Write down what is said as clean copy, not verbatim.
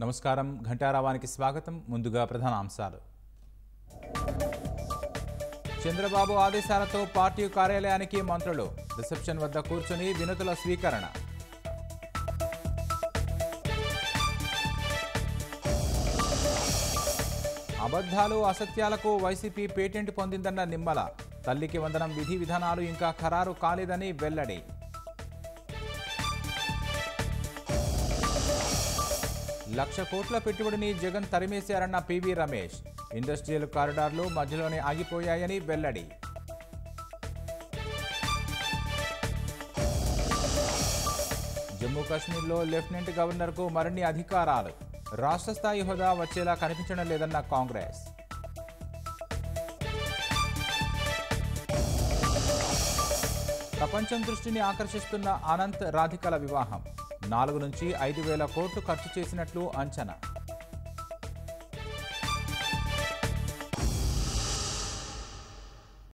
నమస్కారం ఘంటారావానికి స్వాగతం. ముందుగా ప్రధాన అంశాలు. చంద్రబాబు ఆదేశాలతో పార్టీ కార్యాలయానికి మంత్రులు రిసెప్షన్ వద్ద కూర్చుని వినతుల స్వీకరణ. అబద్ధాలు అసత్యాలకు వైసీపీ పేటెంట్ పొందిందన్న నిమ్మల. తల్లికి వందనం విధి విధానాలు ఇంకా ఖరారు కాలేదని వెల్లడి. లక్ష కోట్ల పెట్టుబడిని జగన్ తరిమేశారన్న పివి రమేష్. ఇండస్ట్రియల్ కారిడార్లు మధ్యలోనే ఆగిపోయాయని వెల్లడి. జమ్మూ కాశ్మీర్లో లెఫ్టినెంట్ గవర్నర్కు మరిన్ని అధికారాలు. రాష్ట్ర స్థాయి హోదా వచ్చేలా కనిపించడం లేదన్న కాంగ్రెస్. ప్రపంచం దృష్టిని ఆకర్షిస్తున్న అనంత్ రాధికల వివాహం. 4 నుంచి 5 వేల కోట్లు ఖర్చు చేసినట్లు అంచనా.